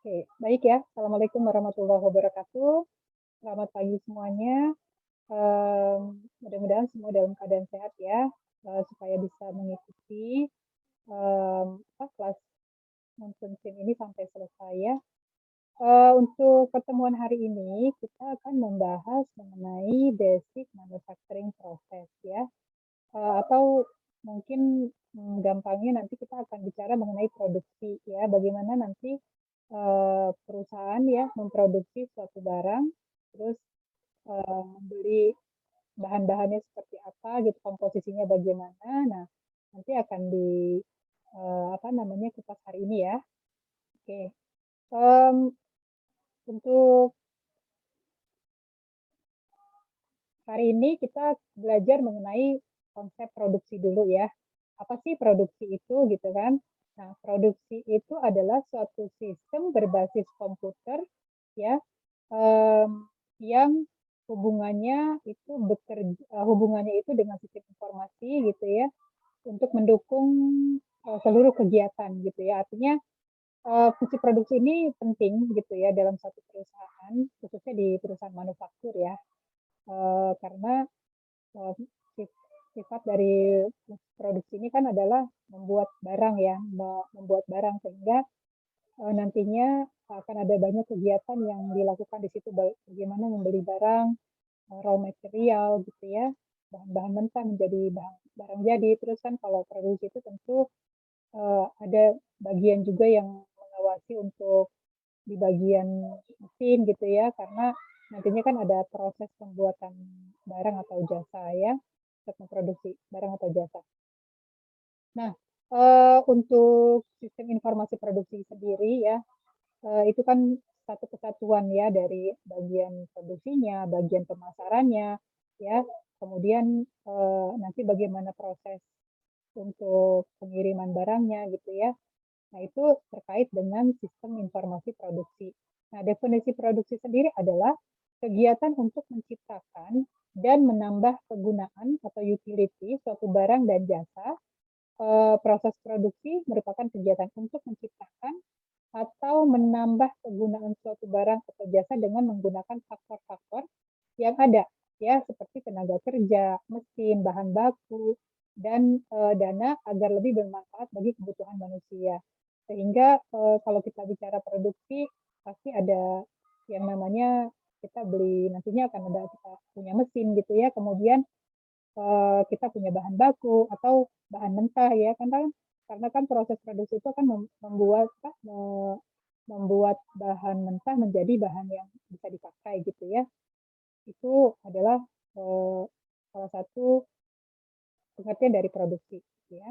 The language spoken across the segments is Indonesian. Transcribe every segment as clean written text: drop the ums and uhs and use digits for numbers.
Oke, baik ya. Assalamualaikum warahmatullahi wabarakatuh. Selamat pagi semuanya. Mudah-mudahan semua dalam keadaan sehat ya, supaya bisa mengikuti kelas nonsense ini sampai selesai ya. Untuk pertemuan hari ini kita akan membahas mengenai basic manufacturing process ya, atau mungkin gampangnya nanti kita akan bicara mengenai produksi ya, bagaimana nanti perusahaan ya memproduksi suatu barang, terus membeli bahan-bahannya seperti apa gitu, komposisinya bagaimana. Nah, nanti akan apa namanya, kupas hari ini ya. Oke, mmm, untuk hari ini kita belajar mengenai konsep produksi dulu ya. Apa sih produksi itu gitu kan? Nah, produksi itu adalah suatu sistem berbasis komputer ya, yang hubungannya itu dengan sistem informasi gitu ya, untuk mendukung seluruh kegiatan gitu ya. Artinya fungsi produksi ini penting gitu ya dalam satu perusahaan, khususnya di perusahaan manufaktur ya. Karena Eee, sifat dari produksi ini kan adalah membuat barang ya, membuat barang sehingga, nantinya akan ada banyak kegiatan yang dilakukan di situ, baik bagaimana membeli barang, raw material gitu ya, bahan-bahan mentah menjadi barang jadi. Terus kan kalau produksi itu tentu, ada bagian juga yang mengawasi untuk di bagian mesin gitu ya, karena nantinya kan ada proses pembuatan barang atau jasa ya, untuk memproduksi barang atau jasa. Nah, untuk sistem informasi produksi sendiri ya, itu kan satu kesatuan ya dari bagian produksinya, bagian pemasarannya, ya, kemudian, nanti bagaimana proses untuk pengiriman barangnya gitu ya. Nah, itu terkait dengan sistem informasi produksi. Nah, definisi produksi sendiri adalah kegiatan untuk menciptakan dan menambah kegunaan atau utility suatu barang dan jasa. Proses produksi merupakan kegiatan untuk menciptakan atau menambah kegunaan suatu barang atau jasa dengan menggunakan faktor-faktor yang ada, ya, seperti tenaga kerja, mesin, bahan baku, dan dana agar lebih bermanfaat bagi kebutuhan manusia. Sehingga kalau kita bicara produksi, pasti ada yang namanya kita beli, nantinya akan ada kita punya mesin gitu ya, kemudian kita punya bahan baku atau bahan mentah ya, karena kan proses produksi itu akan membuat membuat bahan mentah menjadi bahan yang bisa dipakai gitu ya. Itu adalah salah satu pengertian dari produksi gitu ya.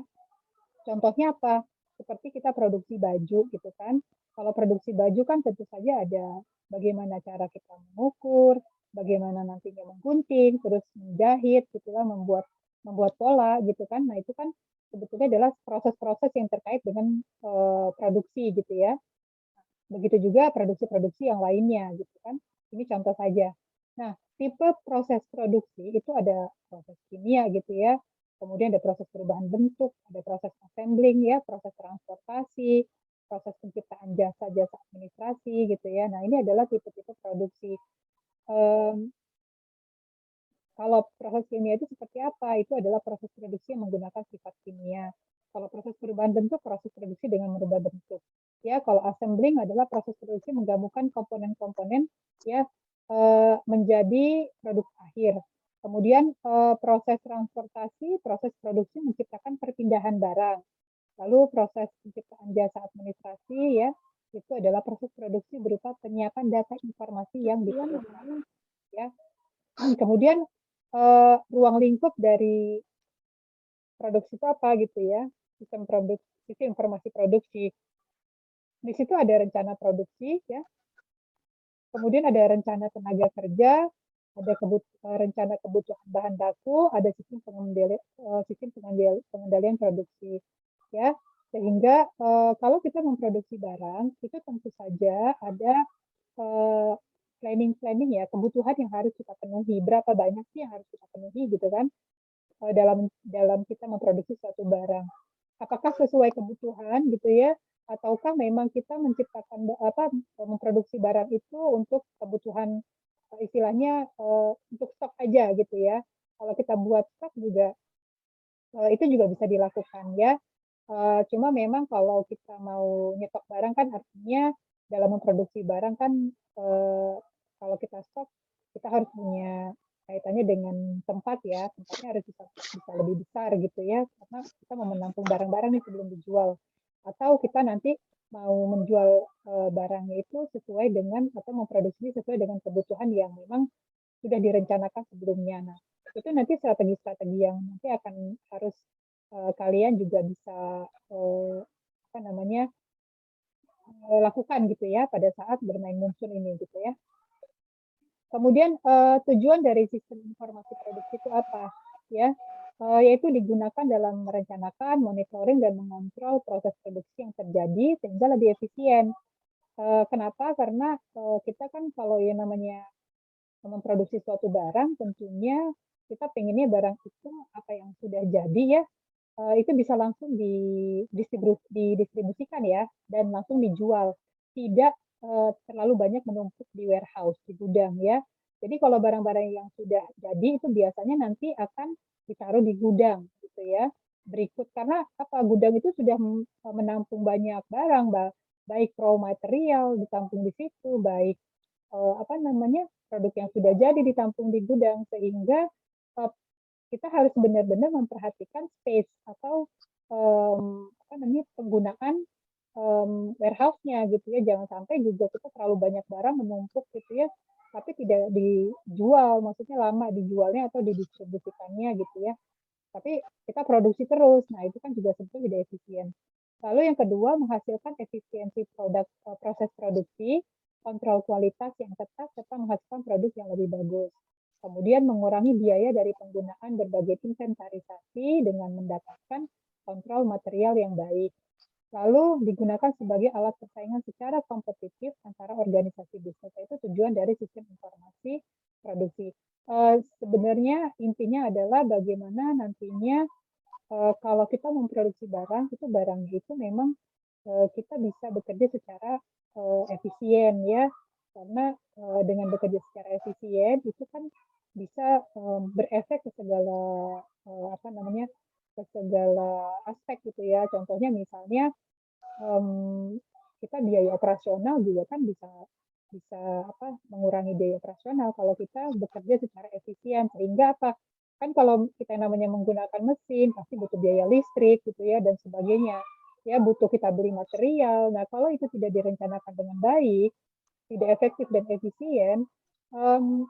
Contohnya apa? Seperti kita produksi baju gitu kan. Kalau produksi baju kan tentu saja ada bagaimana cara kita mengukur, bagaimana nantinya menggunting, terus menjahit gitu kan, membuat membuat pola gitu kan. Nah, itu kan sebetulnya adalah proses-proses yang terkait dengan produksi gitu ya. Begitu juga produksi-produksi yang lainnya gitu kan. Ini contoh saja. Nah, tipe proses produksi itu ada proses kimia gitu ya, kemudian ada proses perubahan bentuk, ada proses assembling ya, proses transportasi, proses penciptaan jasa-jasa administrasi gitu ya. Nah, ini adalah tipe-tipe produksi. Mmm, Kalau proses kimia itu seperti apa? Itu adalah proses produksi yang menggunakan sifat kimia. Kalau proses perubahan bentuk, proses produksi dengan merubah bentuk. Ya, kalau assembling adalah proses produksi menggabungkan komponen-komponen ya, menjadi produk akhir. Kemudian proses transportasi, proses produksi menciptakan perpindahan barang. Lalu proses penciptaan jasa administrasi ya, itu adalah proses produksi berupa penyiapan data informasi yang diperlukan ya. Kemudian ruang lingkup dari produksi itu apa gitu ya, sistem informasi produksi. Di situ ada rencana produksi ya, kemudian ada rencana tenaga kerja, ada rencana kebutuhan bahan baku, ada sistem pengendalian produksi ya. Sehingga kalau kita memproduksi barang, itu tentu saja ada eh, planning-planning ya, kebutuhan yang harus kita penuhi. Berapa banyak sih yang harus kita penuhi gitu kan, dalam dalam kita memproduksi suatu barang. Apakah sesuai kebutuhan gitu ya, ataukah memang kita menciptakan memproduksi barang itu untuk kebutuhan istilahnya untuk stok aja gitu ya. Kalau kita buat stok juga itu juga bisa dilakukan ya. Cuma memang kalau kita mau nyetok barang kan artinya dalam memproduksi barang kan kalau kita stok kita harus punya kaitannya dengan tempat ya, tempatnya harus bisa lebih besar gitu ya, karena kita mau menampung barang-barang nih sebelum dijual. Atau kita nanti mau menjual barangnya itu sesuai dengan atau memproduksi sesuai dengan kebutuhan yang memang sudah direncanakan sebelumnya. Nah, itu nanti strategi-strategi yang nanti akan harus kalian juga bisa apa namanya lakukan gitu ya pada saat bermain moonstone ini gitu ya. Kemudian tujuan dari sistem informasi produksi itu apa ya? Yaitu digunakan dalam merencanakan, monitoring dan mengontrol proses produksi yang terjadi sehingga lebih efisien. Kenapa? Karena kita kan kalau yang namanya memproduksi suatu barang tentunya kita pengennya barang itu apa yang sudah jadi ya itu bisa langsung didistribusikan ya dan langsung dijual, tidak terlalu banyak menumpuk di warehouse, di gudang ya. Jadi kalau barang-barang yang sudah jadi itu biasanya nanti akan ditaruh di gudang gitu ya. Berikut karena apa gudang itu sudah menampung banyak barang, baik raw material ditampung di situ, baik apa namanya produk yang sudah jadi ditampung di gudang sehingga kita harus benar-benar memperhatikan space atau apa namanya penggunaan warehouse-nya gitu ya. Jangan sampai juga kita terlalu banyak barang menumpuk gitu ya, tapi tidak dijual, maksudnya lama dijualnya atau didistribusikannya gitu ya. Tapi kita produksi terus. Nah, itu kan juga sebetulnya tidak efisien. Lalu yang kedua, menghasilkan efisiensi produk proses produksi, kontrol kualitas yang ketat, serta menghasilkan produk yang lebih bagus. Kemudian mengurangi biaya dari penggunaan berbagai inventarisasi dengan mendapatkan kontrol material yang baik. Lalu digunakan sebagai alat persaingan secara kompetitif antara organisasi bisnis. Itu tujuan dari sistem informasi produksi. Sebenarnya intinya adalah bagaimana nantinya kalau kita memproduksi barang, itu barangnya itu memang kita bisa bekerja secara efisien ya, karena dengan bekerja secara efisien itu kan bisa berefek ke segala apa namanya ke segala aspek gitu ya. Contohnya misalnya kita biaya operasional juga kan bisa bisa apa mengurangi biaya operasional kalau kita bekerja secara efisien sehingga apa kan kalau kita namanya menggunakan mesin pasti butuh biaya listrik gitu ya dan sebagainya ya butuh kita beli material. Nah kalau itu tidak direncanakan dengan baik, tidak efektif dan efisien,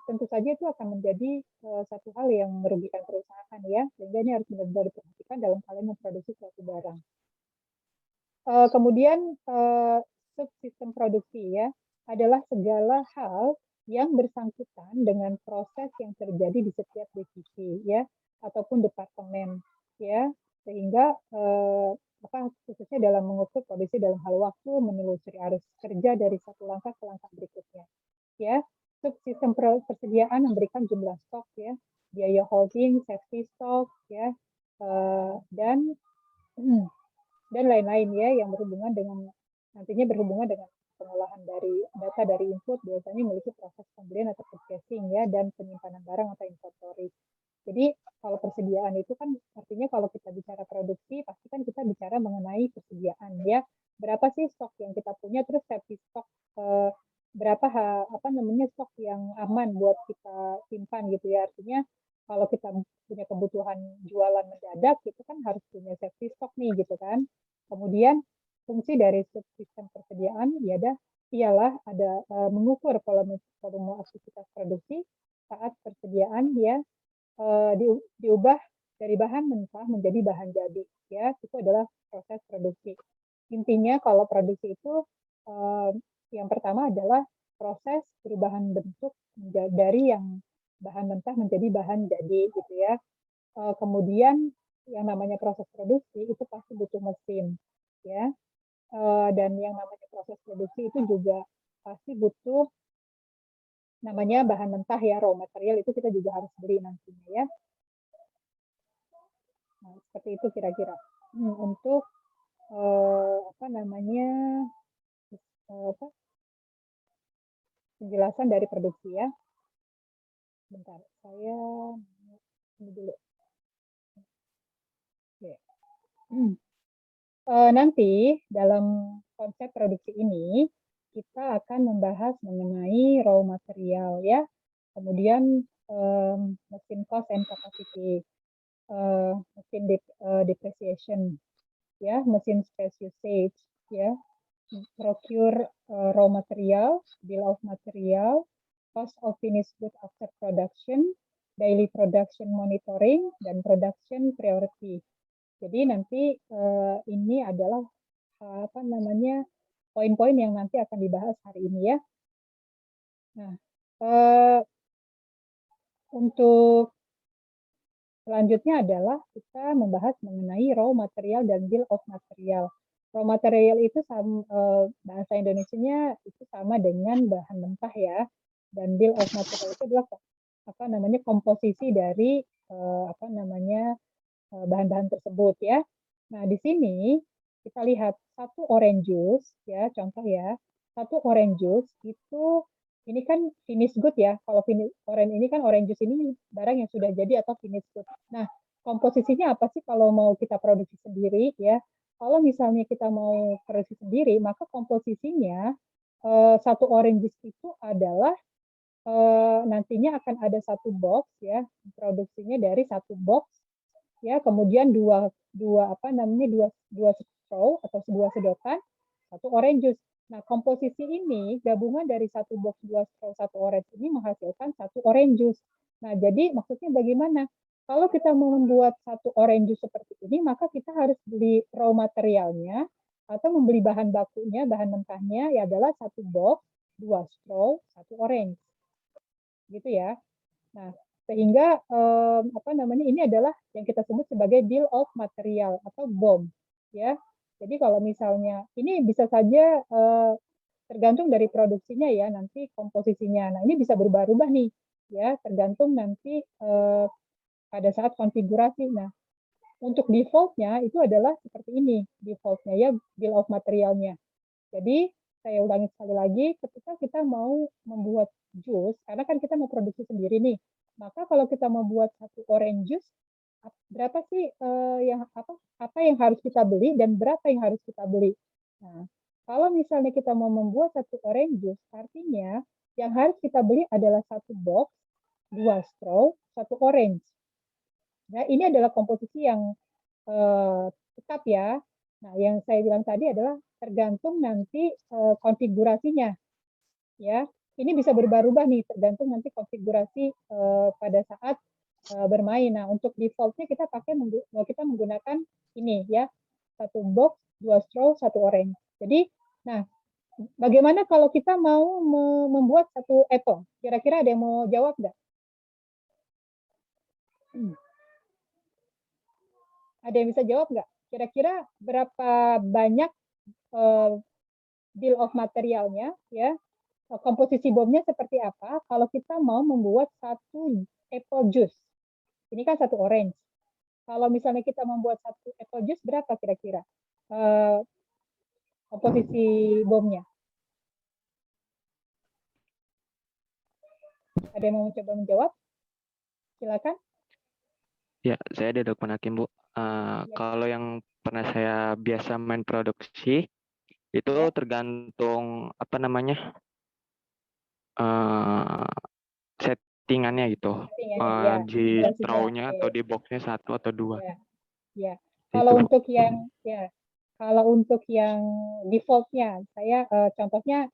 tentu saja itu akan menjadi satu hal yang merugikan perusahaan ya, sehingga ini harus benar-benar diperhatikan dalam kalian memproduksi suatu barang. Kemudian subsistem produksi ya adalah segala hal yang bersangkutan dengan proses yang terjadi di setiap divisi ya ataupun departemen ya sehingga apa khususnya dalam mengukur kondisi dalam hal waktu menelusuri arus kerja dari satu langkah ke langkah berikutnya ya. Subsistem persediaan memberikan jumlah stok ya, biaya holding, safety stock ya, dan lain-lain ya yang berhubungan dengan nantinya berhubungan dengan pengolahan dari data dari input biasanya memiliki proses pembelian atau purchasing ya dan penyimpanan barang atau inventory. Jadi kalau persediaan itu kan artinya kalau kita bicara produksi pasti kan kita bicara mengenai persediaan ya. Berapa sih stok yang kita punya terus safety stok berapa apa namanya stok yang aman buat kita simpan gitu ya. Artinya kalau kita punya kebutuhan jualan mendadak itu kan harus punya safety stock nih gitu kan. Kemudian fungsi dari sistem persediaan ialah ada mengukur volume aktivitas produksi saat persediaan dia diubah dari bahan mentah menjadi bahan jadi ya itu adalah proses produksi. Intinya kalau produksi itu yang pertama adalah proses perubahan bentuk dari yang bahan mentah menjadi bahan jadi gitu ya. Kemudian yang namanya proses produksi itu pasti butuh mesin ya. Dan yang namanya proses produksi itu juga pasti butuh namanya bahan mentah ya, raw material itu kita juga harus beli nantinya ya. Nah, seperti itu kira-kira untuk apa namanya, apa, penjelasan dari produksi ya. Bentar, saya ini dulu. Oke. Nanti dalam konsep produksi ini kita akan membahas mengenai raw material ya, kemudian mesin cost and capacity, mesin depreciation, ya, mesin space usage, ya, procure raw material, bill of material, cost of finished good after production, daily production monitoring, dan production priority. Jadi nanti ini adalah apa namanya poin-poin yang nanti akan dibahas hari ini ya. Nah, untuk selanjutnya adalah kita membahas mengenai raw material dan bill of material. Raw material itu bahasa Indonesianya itu sama dengan bahan mentah ya, dan bill of material itu adalah apa namanya komposisi dari apa namanya bahan-bahan tersebut ya. Nah di sini kita lihat satu orange juice ya, contoh ya, satu orange juice itu ini kan finish good ya. Kalau orange ini kan orange juice ini barang yang sudah jadi atau finish good. Nah, komposisinya apa sih kalau mau kita produksi sendiri ya? Kalau misalnya kita mau produksi sendiri, maka komposisinya satu orange juice itu adalah nantinya akan ada satu box ya, produksinya dari satu box ya, kemudian dua apa namanya dua straw atau dua sedotan, satu orange juice. Nah, komposisi ini gabungan dari satu box dua straw satu orange ini menghasilkan satu orange juice. Nah, jadi maksudnya bagaimana? Kalau kita mau membuat satu orange juice seperti ini, maka kita harus beli raw materialnya atau membeli bahan bakunya, bahan mentahnya ya adalah satu box, dua straw, satu orange. Gitu ya. Nah, sehingga apa namanya ini adalah yang kita sebut sebagai bill of material atau BOM ya. Jadi kalau misalnya ini bisa saja tergantung dari produksinya ya, nanti komposisinya. Nah, ini bisa berubah-ubah nih ya, tergantung nanti pada saat konfigurasi. Nah, untuk defaultnya itu adalah seperti ini, defaultnya ya bill of materialnya. Jadi saya ulangi sekali lagi, ketika kita mau membuat jus, karena kan kita mau produksi sendiri nih, maka kalau kita mau buat satu orange juice, berapa sih yang apa yang harus kita beli dan berapa yang harus kita beli? Nah, kalau misalnya kita mau membuat satu orange juice, artinya yang harus kita beli adalah satu box, dua straw, satu orange. Nah, ini adalah komposisi yang tetap ya. Nah, yang saya bilang tadi adalah tergantung nanti konfigurasinya. Ya, ini bisa berubah-ubah nih tergantung nanti konfigurasi pada saat bermain. Nah, untuk defaultnya kita menggunakan ini ya, satu box, dua straw, satu orange. Jadi, nah, bagaimana kalau kita mau membuat satu apple? Kira-kira ada yang mau jawab nggak? Ada yang bisa jawab nggak? Kira-kira berapa banyak bill of materialnya ya, komposisi bomnya seperti apa kalau kita mau membuat satu apple juice. Ini kan satu orange. Kalau misalnya kita membuat satu apple juice, berapa kira-kira komposisi bomnya? Ada yang mau coba menjawab? Silakan. Ya, saya Dedok Penakim, Bu. Ya. Kalau yang pernah saya biasa main produksi, itu Ya. tergantung apa namanya settingannya gitu. Ya. Di Jelas juga. straw-nya atau di box-nya satu atau dua. Ya. Ya. Itu. Kalau untuk yang defaultnya, saya contohnya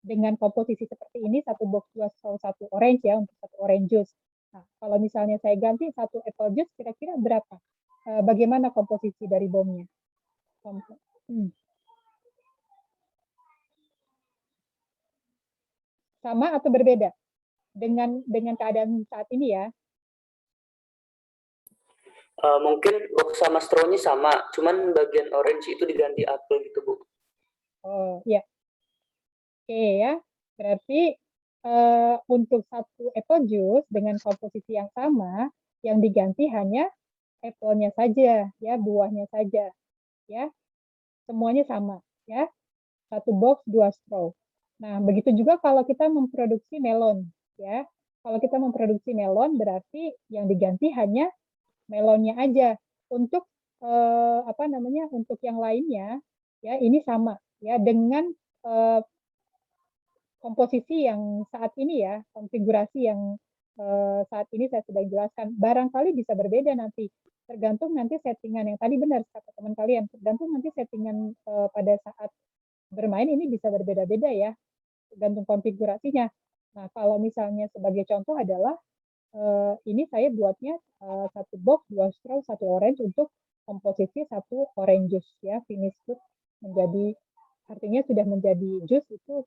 dengan komposisi seperti ini, satu box dua straw satu orange ya untuk satu orange juice. Nah, kalau misalnya saya ganti satu apple juice, kira-kira berapa? Bagaimana komposisi dari bomnya? Sama atau berbeda dengan keadaan saat ini ya? Mungkin box sama straw-nya sama, cuman bagian orange itu diganti apple gitu, Bu. Oh, ya. Oke ya. Berarti untuk satu apple juice dengan komposisi yang sama, yang diganti hanya apple-nya saja, ya, buahnya saja. ya. Semuanya sama, ya. 1 box 2 straw. Nah, begitu juga kalau kita memproduksi melon, ya. Kalau kita memproduksi melon berarti yang diganti hanya melonnya aja. Untuk untuk yang lainnya, ya ini sama, ya dengan komposisi yang saat ini ya, konfigurasi yang saat ini saya sedang jelaskan. Barangkali bisa berbeda nanti, tergantung nanti settingan yang tadi benar kata teman kalian, tergantung nanti settingan pada saat bermain ini bisa berbeda-beda ya, tergantung konfigurasinya. Nah, kalau misalnya sebagai contoh adalah ini saya buatnya 1 box 2 straw 1 orange untuk komposisi 1 orange juice ya, finish good menjadi artinya sudah menjadi jus itu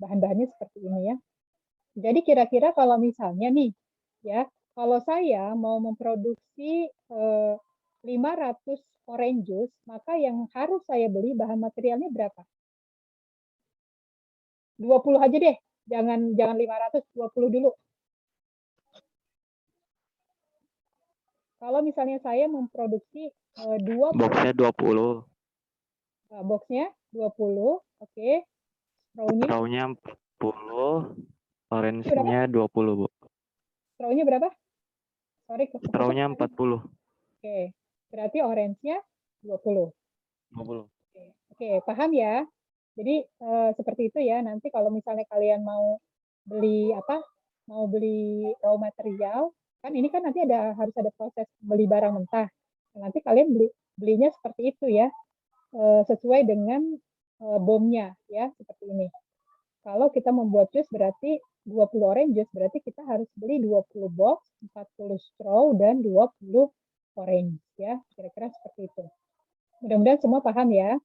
bahan-bahannya seperti ini ya. Jadi kira-kira kalau misalnya nih ya, kalau saya mau memproduksi 500 orange juice, maka yang harus saya beli bahan materialnya berapa? 20 aja deh, jangan 500, 20 dulu. Kalau misalnya saya memproduksi 20 Boxnya 20. boxnya 20, oke. Strawnya 40, orange-nya 20, Bu. Strawnya berapa? Sorry, Strawnya 40. Oke, berarti orange-nya 20. 20. Oke, paham ya? Jadi seperti itu ya. Nanti kalau misalnya kalian mau beli mau beli raw material, kan ini kan nanti harus ada proses beli barang mentah. Nanti kalian belinya seperti itu ya, sesuai dengan bomnya ya, seperti ini. Kalau kita membuat jus berarti 20 orange juice, berarti kita harus beli 20 box, 40 straw, dan 20 orange ya. Kira-kira seperti itu. Mudah-mudahan semua paham ya.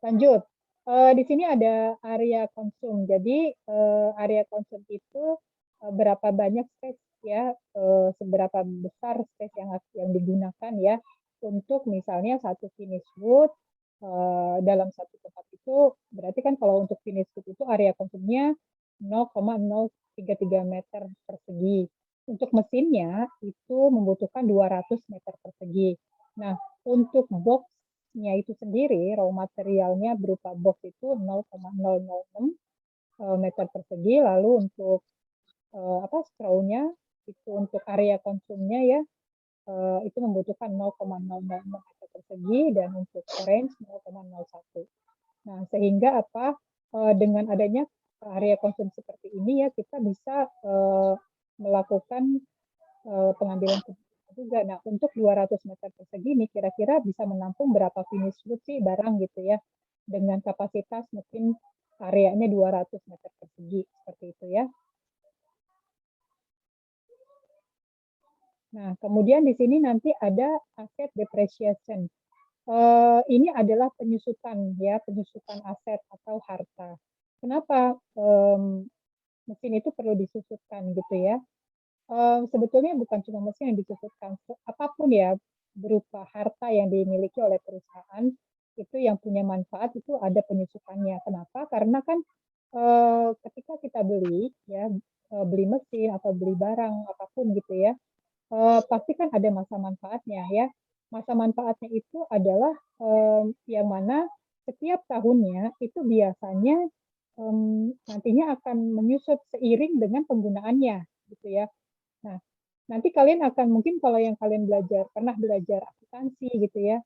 Lanjut. Di sini ada area konsum. Jadi area konsum itu berapa banyak space ya, seberapa besar space yang digunakan ya untuk misalnya satu finish wood dalam satu tempat itu, berarti kan kalau untuk finish wood itu area konsumnya 0,033 meter persegi. Untuk mesinnya itu membutuhkan 200 meter persegi. Nah, untuk boxnya itu sendiri, raw materialnya berupa box itu 0,006 meter persegi, lalu untuk strawnya itu untuk area konsumnya ya itu membutuhkan 0,006 meter persegi dan untuk orange 0,01. Nah, sehingga dengan adanya area konsum seperti ini ya kita bisa melakukan pengambilan keputusan juga. Nah, untuk 200 meter persegi ini kira-kira bisa menampung berapa finish wood sih barang gitu ya, dengan kapasitas mungkin areanya 200 meter persegi seperti itu ya. Nah, kemudian di sini nanti ada asset depreciation. Ini adalah penyusutan ya, penyusutan aset atau harta. Kenapa mesin itu perlu disusutkan gitu ya? Sebetulnya bukan cuma mesin yang disusutkan, apapun ya berupa harta yang dimiliki oleh perusahaan itu yang punya manfaat itu ada penyusutannya. Kenapa? Karena kan ketika kita beli ya beli mesin atau beli barang apapun gitu ya, pasti kan ada masa manfaatnya ya. Masa manfaatnya itu adalah yang mana setiap tahunnya itu biasanya nantinya akan menyusut seiring dengan penggunaannya gitu ya. Nah, nanti kalian akan mungkin kalau yang kalian pernah belajar akuntansi gitu ya,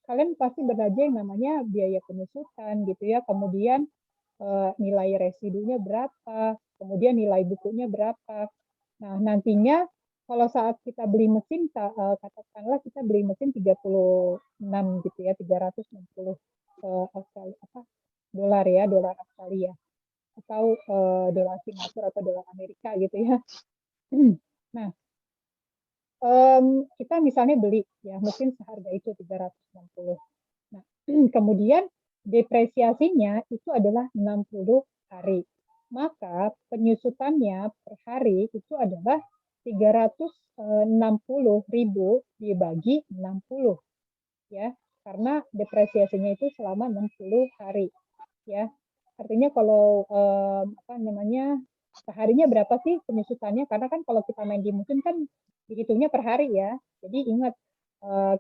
kalian pasti belajar yang namanya biaya penyusutan gitu ya, kemudian nilai residunya berapa, kemudian nilai bukunya berapa. Nah, nantinya kalau saat kita beli mesin, katakanlah kita beli mesin 36 gitu ya, 360 dolar ya, dolar Australia, atau dolar Singapura atau dolar Amerika gitu ya. Nah, kita misalnya beli ya mesin seharga itu 360. Nah, kemudian depresiasinya itu adalah 60 hari. Maka penyusutannya per hari itu adalah 360.000 dibagi 60 ya. Karena depresiasinya itu selama 60 hari ya. Artinya kalau seharinya berapa sih penyusutannya? Karena kan kalau kita main di mesin kan dihitungnya per hari ya. Jadi ingat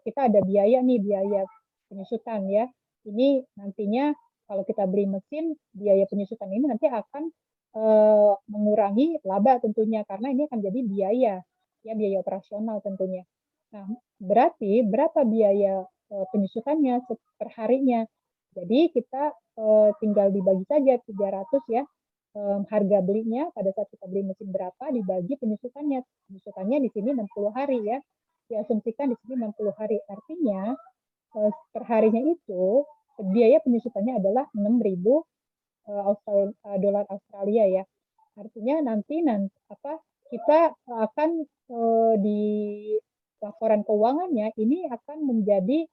kita ada biaya nih, biaya penyusutan ya. Ini nantinya kalau kita beli mesin, biaya penyusutan ini nanti akan mengurangi laba tentunya, karena ini akan jadi biaya, ya biaya operasional tentunya. Nah, berarti berapa biaya penyusutannya per harinya? Jadi kita tinggal dibagi saja 300 ya, harga belinya pada saat kita beli mesin berapa dibagi penyusutannya. Penyusutannya di sini 60 hari ya, diasumsikan di sini 60 hari. Artinya per harinya itu biaya penyusutannya adalah 6.000 dolar Australia ya. Artinya nanti kita akan di laporan keuangannya ini akan menjadi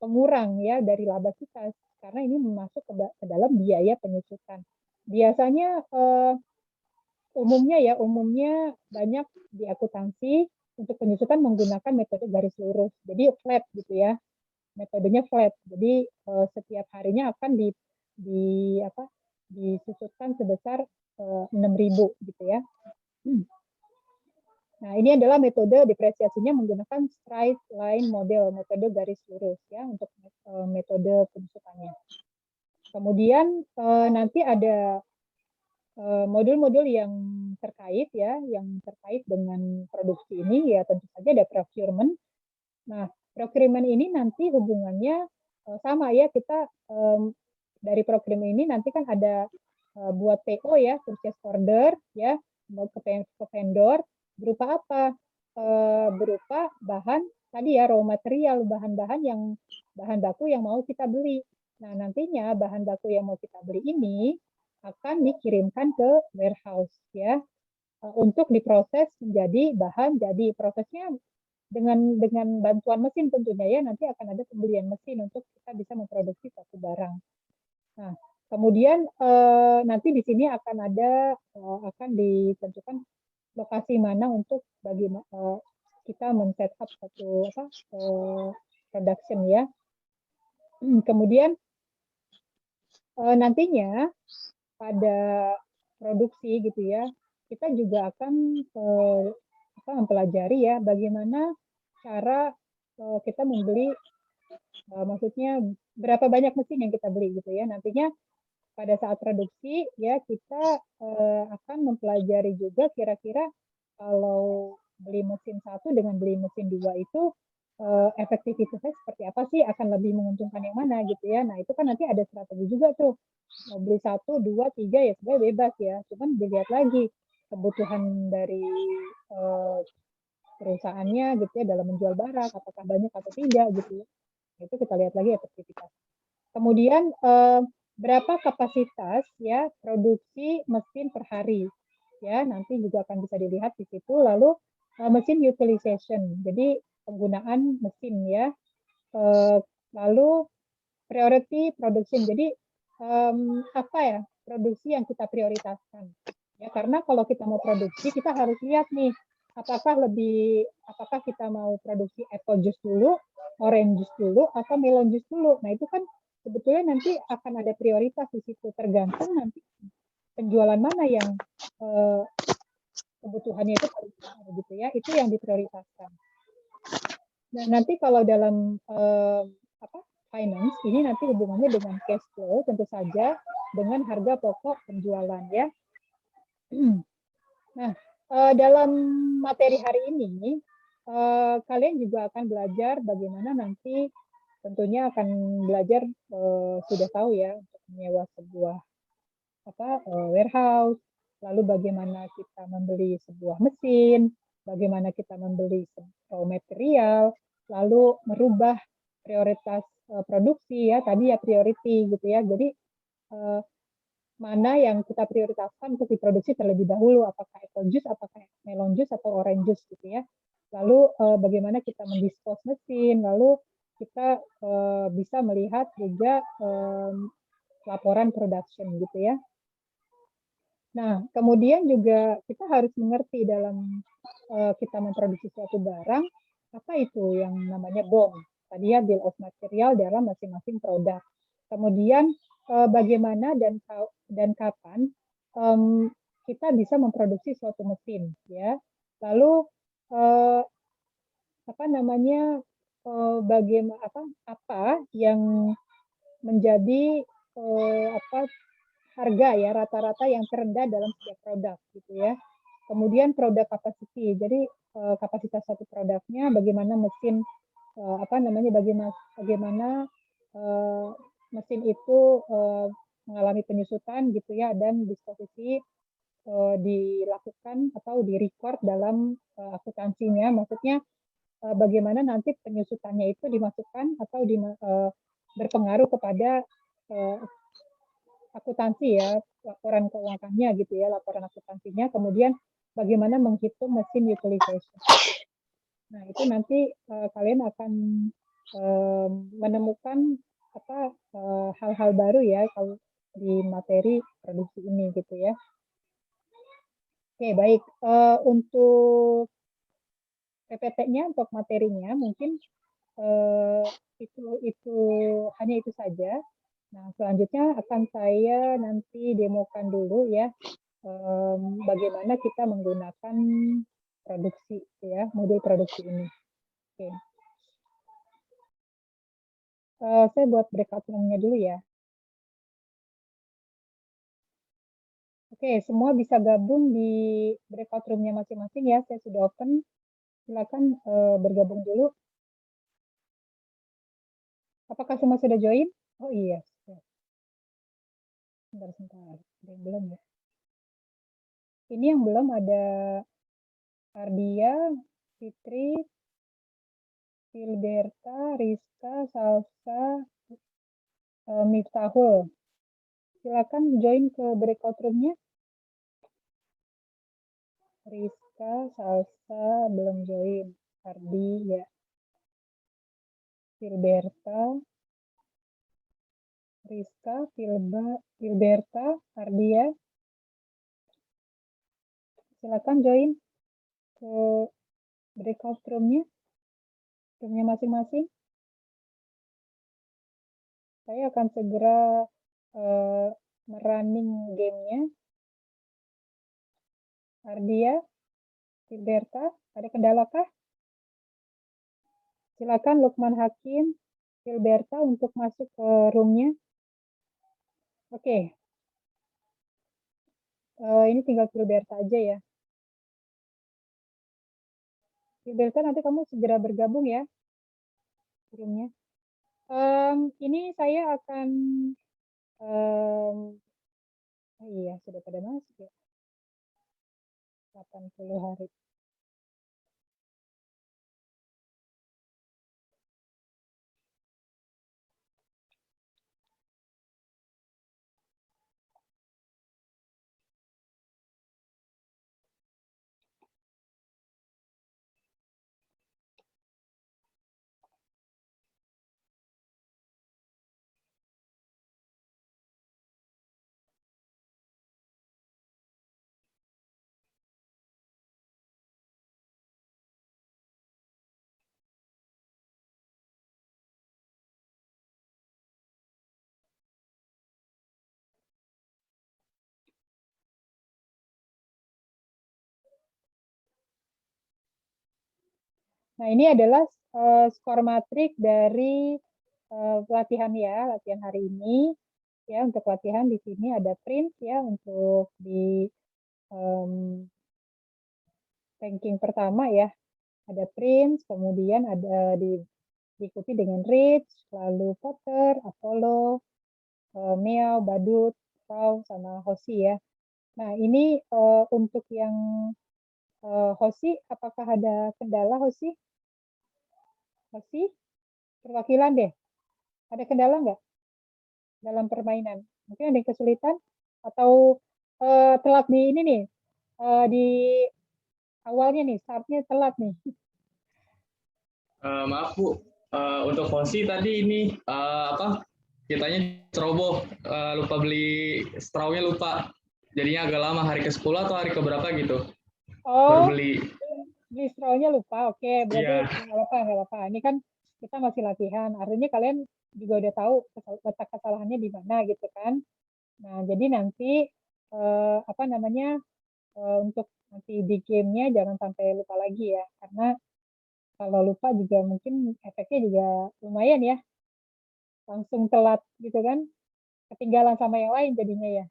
pengurang ya dari laba kita, karena ini masuk ke dalam biaya penyusutan. Biasanya umumnya banyak di akuntansi untuk penyusutan menggunakan metode garis lurus. Jadi flat gitu ya. Metodenya flat. Jadi setiap harinya akan disusutkan sebesar 6.000 gitu ya. Nah, ini adalah metode depresiasinya menggunakan straight line model, metode garis lurus ya untuk metode penyusutannya. Kemudian nanti ada modul-modul yang terkait ya, yang terkait dengan produksi ini ya tentu saja ada procurement. Nah, procurement ini nanti hubungannya sama ya, kita dari procurement ini nanti kan ada buat PO ya, purchase order ya, mau ke vendor berupa apa? Berupa bahan tadi ya, raw material, bahan baku yang mau kita beli. Nah, nantinya bahan baku yang mau kita beli ini akan dikirimkan ke warehouse ya, untuk diproses menjadi bahan. Jadi prosesnya dengan bantuan mesin tentunya ya, nanti akan ada pembelian mesin untuk kita bisa memproduksi satu barang. Nah, kemudian nanti di sini akan ditentukan lokasi mana untuk kita men-set up satu production ya. Kemudian nantinya pada produksi gitu ya, kita juga akan mempelajari ya bagaimana cara kita membeli, maksudnya berapa banyak mesin yang kita beli gitu ya. Nantinya pada saat produksi ya kita akan mempelajari juga kira-kira kalau beli mesin 1 dengan beli mesin 2 itu efektivitasnya seperti apa sih, akan lebih menguntungkan yang mana gitu ya. Nah, itu kan nanti ada strategi juga tuh. Mau beli 1, 2, 3 ya sebenarnya bebas ya. Cuman dilihat lagi kebutuhan dari perusahaannya gitu ya dalam menjual barang, apakah banyak atau tidak gitu ya. Itu kita lihat lagi efektivitas. Kemudian berapa kapasitas ya produksi mesin per hari ya, nanti juga akan bisa dilihat di situ. Lalu mesin utilization, jadi penggunaan mesin ya. Lalu priority production, jadi produksi yang kita prioritaskan ya, karena kalau kita mau produksi kita harus lihat nih apakah kita mau produksi apple juice dulu, orange juice dulu, atau melon juice dulu. Nah, itu kan sebetulnya nanti akan ada prioritas di situ, tergantung nanti penjualan mana yang kebutuhannya itu paling besar gitu ya, itu yang diprioritaskan. Nah, nanti kalau dalam finance ini nanti hubungannya dengan cash flow tentu saja dengan harga pokok penjualan ya. Nah, dalam materi hari ini kalian juga akan belajar bagaimana nanti, tentunya akan belajar sudah tahu ya untuk menyewa sebuah warehouse, lalu bagaimana kita membeli sebuah mesin, bagaimana kita membeli raw material, lalu merubah prioritas produksi ya, tadi ya priority gitu ya. Jadi mana yang kita prioritaskan untuk diproduksi terlebih dahulu, apakah apple juice, apakah melon juice, atau orange juice gitu ya. Lalu bagaimana kita mendispose mesin, lalu kita bisa melihat juga laporan production gitu ya. Nah, kemudian juga kita harus mengerti dalam kita memproduksi suatu barang, apa itu yang namanya BOM. Tadi ya, bill of material dalam masing-masing produk. Kemudian bagaimana dan kapan kita bisa memproduksi suatu mesin ya. Lalu bagaimana apa yang menjadi harga ya rata-rata yang terendah dalam setiap produk gitu ya. Kemudian produk capacity. Jadi kapasitas satu produknya, bagaimana mesin bagaimana mesin itu mengalami penyusutan gitu ya, dan disposisi dilakukan atau direcord dalam akuntansinya. Maksudnya bagaimana nanti penyusutannya itu dimasukkan atau berpengaruh kepada akuntansi ya, laporan keuangannya gitu ya, laporan akuntansinya. Kemudian bagaimana menghitung mesin utilization. Nah, itu nanti kalian akan menemukan hal-hal baru ya kalau di materi produksi ini gitu ya. Oke, baik. Untuk PPT-nya, untuk materinya mungkin itu hanya itu saja. Nah, selanjutnya akan saya nanti demokan dulu ya bagaimana kita menggunakan produksi ya, modul produksi ini. Oke. Saya buat breakout room-nya dulu ya. Oke, semua bisa gabung di breakout room-nya masing-masing ya. Saya sudah open. Silakan bergabung dulu. Apakah semua sudah join? Oh iya. Sebentar. Ada yang belum ya? Ini yang belum ada Ardia, Fitri, Filberta, Rizka, Salsa, Miftahul. Silakan join ke breakout room-nya. Rizka, Salsa belum join. Ardi ya. Filberta, Rizka, Filberta, Ardia. Silakan join ke breakout room-nya masing-masing. Saya akan segera merunning game-nya. Ardia, Filberta, ada kendala kah? Silakan Lukman Hakim, Filberta untuk masuk ke room-nya. Oke. Ini tinggal Filberta aja ya. Filberta, nanti kamu segera bergabung ya room-nya. Ini saya akan iya, sudah pada masuk ya. 80 hari. Nah, ini adalah skor matrik dari latihan ya, latihan hari ini. Ya, untuk latihan di sini ada print ya untuk di ranking pertama ya. Ada print, kemudian ada diikuti dengan Rich, lalu Potter, Apollo, Meow, Badut, Pau, sama Hoshi ya. Nah, ini untuk yang Hoshi, apakah ada kendala Hoshi? Hoshi, perwakilan deh. Ada kendala nggak dalam permainan? Mungkin ada yang kesulitan atau telat di ini nih, di awalnya nih, startnya telat nih. Maaf Bu, untuk Hoshi tadi ini kitanya ceroboh, lupa beli strawnya lupa. Jadinya agak lama, hari ke-10 atau hari ke-berapa gitu. Oh, baru beli strawnya lupa. Oke, berarti Iya. nggak apa-apa. Ini kan kita masih latihan. Artinya kalian juga udah tahu letak kesalahannya di mana gitu kan. Nah, jadi nanti untuk nanti di gamenya jangan sampai lupa lagi ya, karena kalau lupa juga mungkin efeknya juga lumayan ya, langsung telat gitu kan, ketinggalan sama yang lain jadinya ya.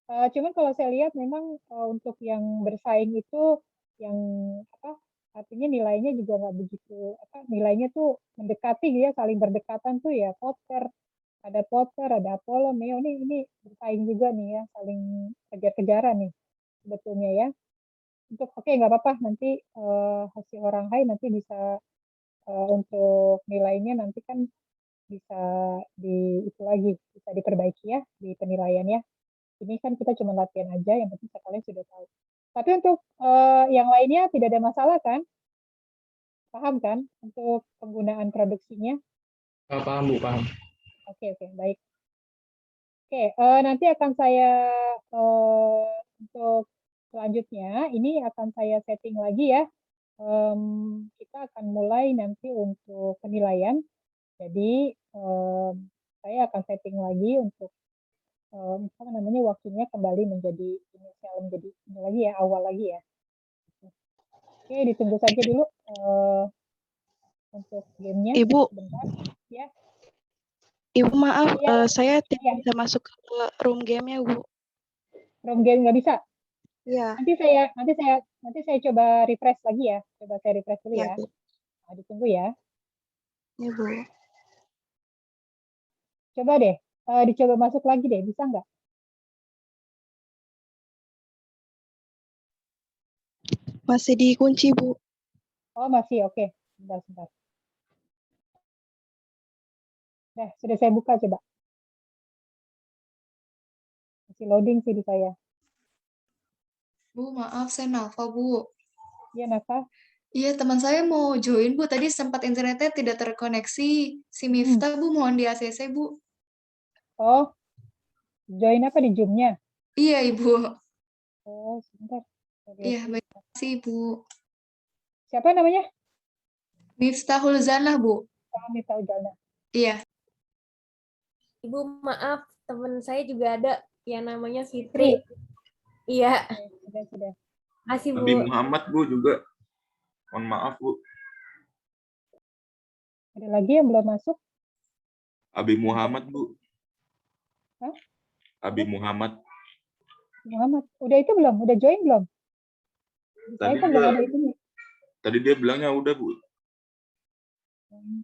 Cuman kalau saya lihat memang, untuk yang bersaing itu yang apa, artinya nilainya juga nggak begitu apa, nilainya tuh mendekati gitu ya, saling berdekatan tuh ya ada Potter, ada Apollo, Neo ini bersaing juga nih ya, saling kejar-kejaran nih sebetulnya ya. Oke nggak apa-apa nanti, hasil orang Hai nanti bisa, untuk nilainya nanti kan bisa itu lagi, bisa diperbaiki ya di penilaiannya. Ini kan kita cuma latihan aja, yang penting kalian sudah tahu. Tapi untuk yang lainnya tidak ada masalah kan? Paham kan untuk penggunaan produksinya? Paham Bu, paham. Oke, baik. Oke, nanti akan saya untuk selanjutnya ini akan saya setting lagi ya. Kita akan mulai nanti untuk penilaian. Jadi saya akan setting lagi untuk apa namanya waktunya kembali menjadi inisial menjadi ini lagi ya awal lagi ya. Oke, ditunggu saja dulu untuk gamenya. Ibu, Sebentar ya. Ibu maaf, Iya, saya tidak iya. bisa masuk ke room game-nya, Bu. Room game nggak bisa. Iya, Nanti saya coba refresh lagi ya. Coba saya refresh dulu iya, ya. Bu. Nah, ditunggu ya. Iya, Bu. Coba deh, dicoba masuk lagi deh, bisa nggak? Masih dikunci, Bu. Oh masih, oke. Sebentar. Nah, sudah saya buka coba. Masih loading sih di saya. Bu, maaf, saya Nafa, Bu. Iya, Nafa. Iya, teman saya mau join, Bu. Tadi sempat internetnya tidak terkoneksi. Si Miftah, Bu, mohon di ACC, Bu. Oh, join apa di Zoom-nya? Iya, Ibu. Oh, sebentar. Iya, baik. Terima kasih, Bu. Siapa namanya? Miftahul Zanah, Bu. Kami tahu jalan. Iya. Ibu maaf, teman saya juga ada yang namanya Fitri. Iya. Sudah. Makasih, Bu. Nabi Muhammad, Bu, juga. Mohon maaf, Bu. Ada lagi yang belum masuk? Abi Muhammad, Bu. Hah? Abi Muhammad. Muhammad. Udah itu belum? Udah join belum? Saya kan belum ada itu nih. Tadi dia bilangnya udah, Bu.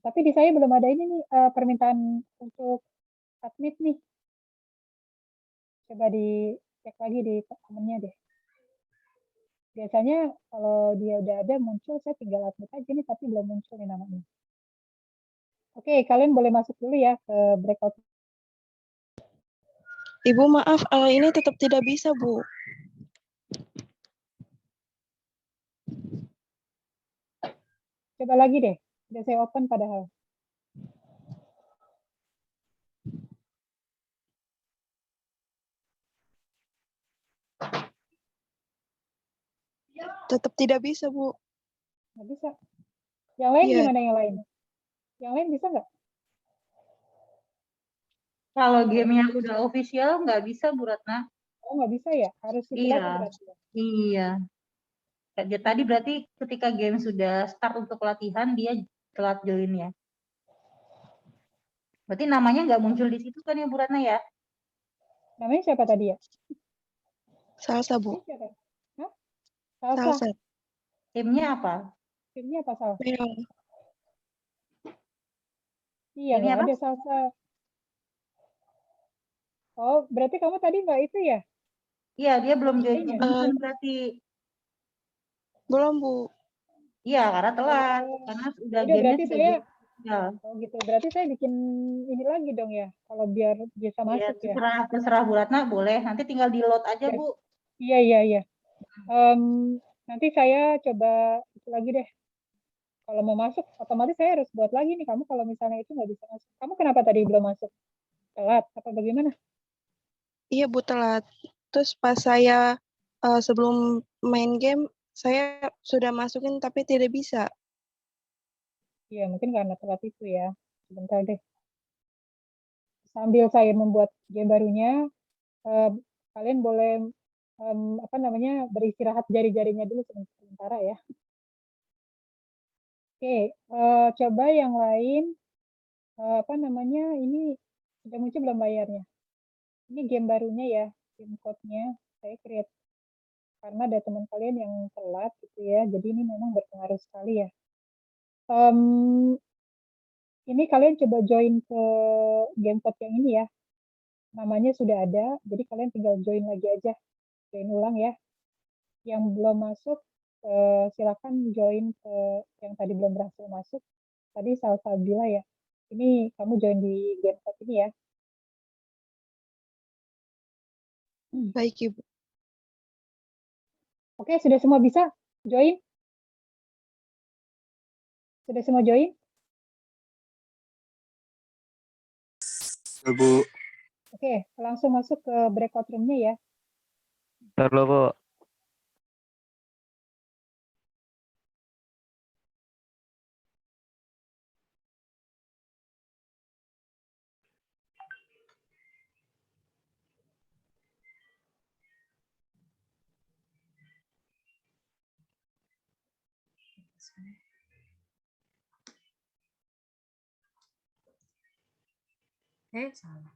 Tapi di saya belum ada ini nih, permintaan untuk submit nih. Coba dicek lagi di temennya deh. Biasanya kalau dia udah ada muncul, saya tinggal upload aja nih, tapi belum muncul nih namanya. Oke, kalian boleh masuk dulu ya ke breakout. Ibu maaf, ini tetap tidak bisa, Bu. Coba lagi deh. Udah saya open padahal. Tetap tidak bisa, Bu. Nggak bisa. Yang lain Iya. gimana yang lain? Yang lain bisa nggak? Kalau gamenya udah official nggak bisa, Bu Ratna. Oh, nggak bisa ya? Harus itu Iya. lagi berarti ya? Iya. Tadi berarti ketika game sudah start untuk latihan, dia telat join ya. Berarti namanya nggak muncul di situ kan ya, Bu Ratna ya? Namanya siapa tadi ya? Salsa, Bu. Siapa? Hah? Salsa. Salsa. Timnya apa? Timnya apa Salsa? Merah. Iya, Timnya nggak apa? ada Salsa. Oh, berarti kamu tadi nggak itu ya? Iya, dia belum join Iya. admission berarti. Belum, Bu. Iya, karena telat. Oh, Karena udah udah gamenya berarti sudah saya ya. oh gitu. Berarti saya bikin ini lagi dong ya, kalau biar bisa Iya, masuk ya. terserah Bu Ratna, boleh. Nanti tinggal di load aja, Ya. Bu. Iya. Nanti saya coba itu lagi deh. Kalau mau masuk, otomatis saya harus buat lagi nih. Kamu kalau misalnya itu nggak bisa masuk. Kamu kenapa tadi belum masuk? Telat apa bagaimana? Iya, Bu, telat. Terus pas saya sebelum main game, saya sudah masukin tapi tidak bisa. Iya, mungkin karena telat itu ya. Sebentar deh. Sambil saya membuat game barunya, kalian boleh apa namanya beristirahat jari-jarinya dulu sementara ya. Oke, coba yang lain, apa namanya, ini sudah muncul belum layarnya? Ini game barunya ya, game code-nya saya create. Karena ada teman kalian yang telat gitu ya, jadi ini memang berpengaruh sekali ya. Ini kalian coba join ke game code yang ini ya. Namanya sudah ada, jadi kalian tinggal join lagi aja. Join ulang ya. Yang belum masuk, silakan join ke yang tadi belum berhasil masuk. Tadi Salsabila ya. Ini kamu join di game code ini ya. Baik, Ibu. Oke, sudah semua bisa join? Sudah semua join? Bu. Oke, langsung masuk ke breakout room-nya ya. Bentar dulu, Bu. Salah.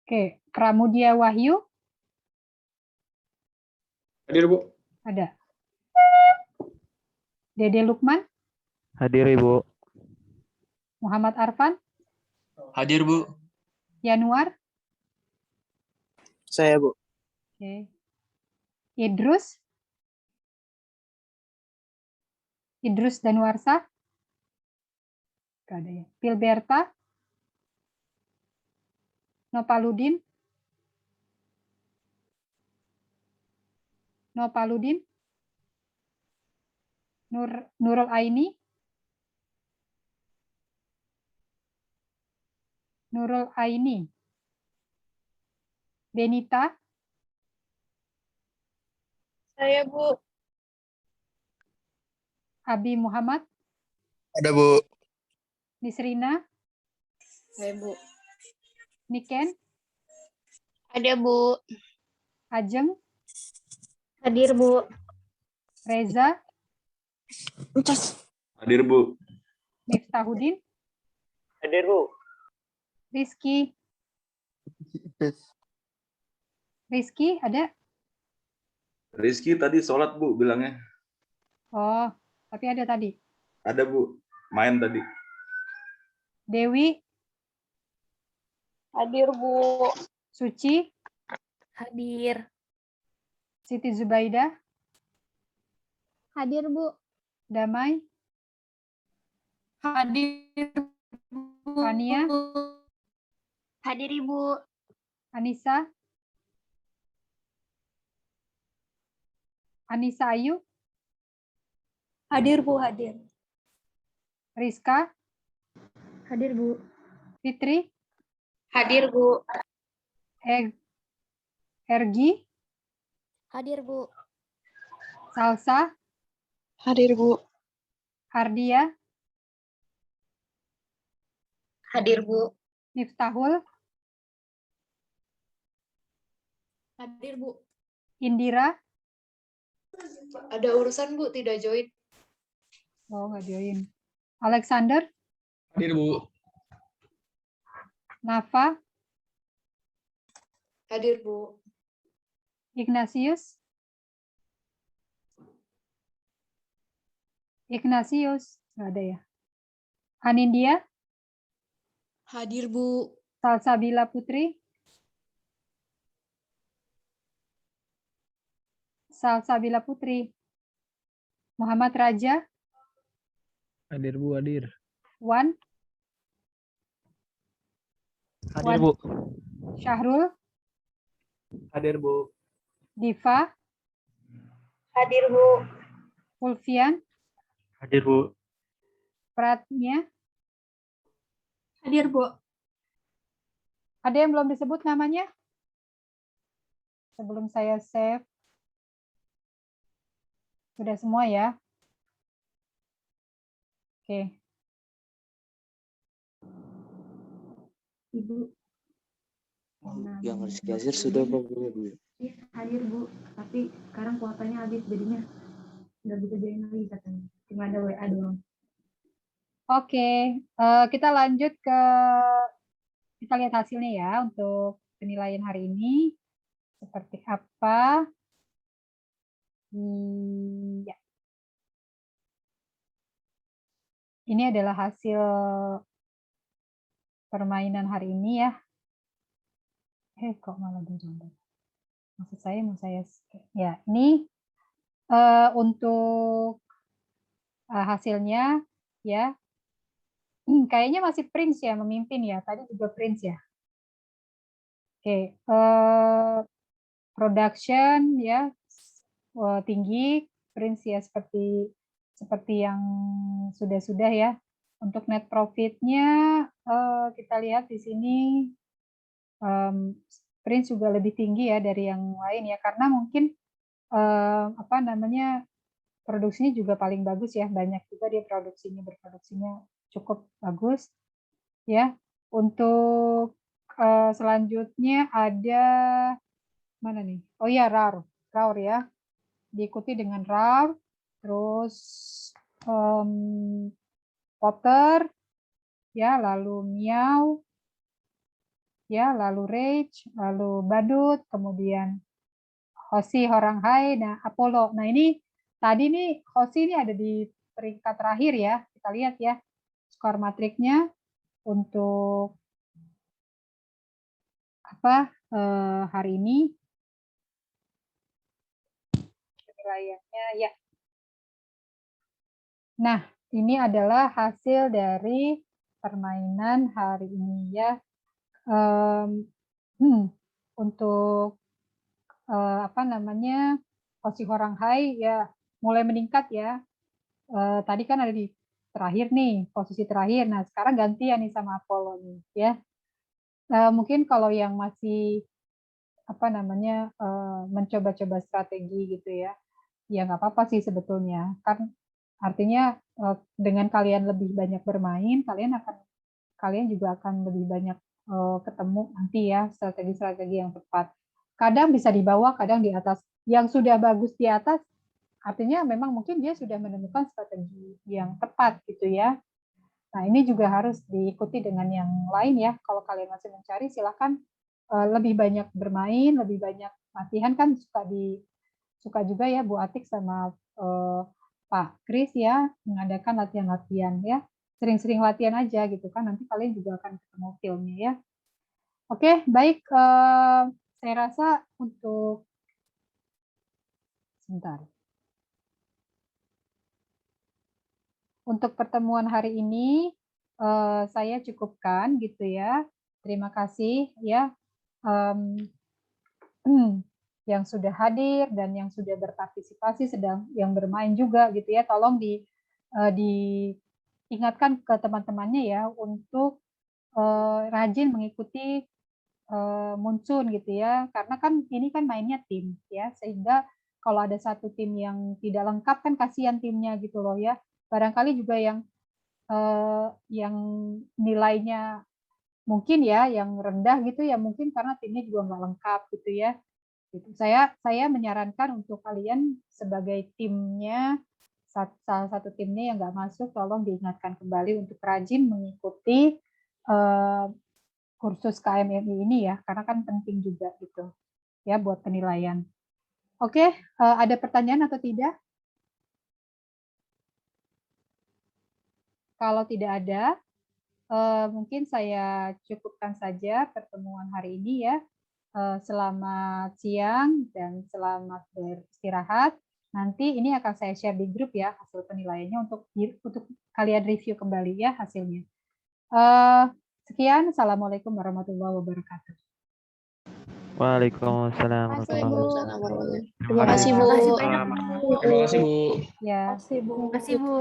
Oke, Pramudia Wahyu Hadir, Bu. ada. Dede Lukman, Hadir, Ibu. Muhammad Arfan, Hadir, Bu. Yanuar, Saya, Bu. oke. Idrus Danuarsa, gak ada ya. Pilberta, Nopaludin, Nurul Aini, Benita, Saya, Bu. Abi Muhammad, Ada, Bu. Nisrina, Saya, Bu. Niken, Ada, Bu. Ajeng, Hadir, Bu. Reza, Hadir, Bu. Miftahudin, Hadir, Bu. Rizky ada? Rizky tadi sholat, Bu, bilangnya. Oh, tapi ada tadi. Ada, Bu. Main tadi. Dewi, Hadir, Bu. Suci, Hadir. Siti Zubaida, Hadir, Bu. Damai, Hadir, Bu. Fania, Hadir, Ibu. Anissa Ayu, Hadir, Bu. Hadir. Rizka, Hadir, Bu. Fitri, Hadir, Bu. Ergi, Hadir, Bu. Salsa, Hadir, Bu. Hardia, Hadir, Bu. Miftahul, Hadir, Bu. Indira, Ada urusan, Bu, tidak join. oh nggak join. Alexander, Hadir, Bu. Nafa, Hadir, Bu. Ignatius? Ignatius? Nggak ada ya? Anindya? Hadir, Bu. Salsabila Putri? Salsabila Putri? Muhammad Raja? Hadir Bu, hadir. Wan? Hadir, Bu. Syahrul? Hadir Bu. Diva? Hadir, Bu. Fulvian? Hadir, Bu. Pratnya? Hadir, Bu. Ada yang belum disebut namanya? Sebelum saya save. Sudah semua ya? Oke. Ibu. Yang harus geser sudah Pak Bu. Hadir, Bu. Tapi sekarang kuotanya habis, jadinya nggak bisa join lagi katanya. Cuma ada WA doang. Oke, kita lanjut ke, kita lihat hasilnya ya untuk penilaian hari ini. Seperti apa? Ya. Ini adalah hasil permainan hari ini ya. Kok malah di-download? Maksud saya mau saya ya, ini untuk hasilnya ya. Kayaknya masih Prince ya memimpin ya. Tadi juga Prince ya. Oke, production ya tinggi, Prince ya seperti yang sudah ya. Untuk net profitnya kita lihat di sini Prince juga lebih tinggi ya dari yang lain ya, karena mungkin apa namanya, produksinya juga paling bagus ya, banyak juga dia berproduksinya cukup bagus ya. Untuk selanjutnya ada mana nih? Oh ya, RAR ya, diikuti dengan RAR, terus Potter ya, lalu Miau ya, lalu Rage, lalu Badut, kemudian Hoshi, Horanghai, nah Apollo. Nah ini tadi nih Hoshi ini ada di peringkat terakhir ya. Kita lihat ya skor matriknya untuk apa hari ini. Penilaiannya ya. Nah, ini adalah hasil dari permainan hari ini ya. Untuk apa namanya, Hoshi Horanghai ya mulai meningkat ya. Tadi kan ada di terakhir nih, posisi terakhir. Nah, sekarang gantian nih sama Apollo nih ya. Mungkin kalau yang masih apa namanya mencoba-coba strategi gitu ya nggak apa-apa sih sebetulnya. Kan artinya dengan kalian lebih banyak bermain, kalian juga akan lebih banyak ketemu nanti ya strategi-strategi yang tepat. Kadang bisa di bawah, kadang di atas. Yang sudah bagus di atas, artinya memang mungkin dia sudah menemukan strategi yang tepat gitu ya. Nah ini juga harus diikuti dengan yang lain ya. Kalau kalian masih mencari, silahkan lebih banyak bermain, lebih banyak latihan. Kan suka juga ya Bu Atik sama Pak Kris ya mengadakan latihan-latihan ya. Sering-sering latihan aja gitu kan, nanti kalian juga akan ketemu filmnya ya. Oke, baik. Saya rasa untuk sebentar. Untuk pertemuan hari ini saya cukupkan gitu ya. Terima kasih ya yang sudah hadir dan yang sudah berpartisipasi, sedang yang bermain juga gitu ya. Tolong diingatkan ke teman-temannya ya untuk rajin mengikuti Munsun gitu ya, karena kan ini kan mainnya tim ya, sehingga kalau ada satu tim yang tidak lengkap kan kasihan timnya gitu loh ya. Barangkali juga yang nilainya mungkin ya yang rendah gitu ya, mungkin karena timnya juga nggak lengkap gitu ya. Gitu. Saya menyarankan untuk kalian sebagai timnya, salah satu timnya yang nggak masuk, tolong diingatkan kembali untuk rajin mengikuti kursus KMMI ini ya, karena kan penting juga gitu ya buat penilaian. Oke, ada pertanyaan atau tidak? Kalau tidak ada, mungkin saya cukupkan saja pertemuan hari ini ya. Selamat siang dan selamat beristirahat. Nanti ini akan saya share di grup ya hasil penilaiannya untuk kalian review kembali ya hasilnya. Sekian, assalamualaikum warahmatullahi wabarakatuh. Waalaikumsalam warahmatullahi Waalaikumsalam warahmatullahi wabarakatuh. Terima kasih, Bu. Terima kasih, Bu. Ya. Terima kasih, Bu.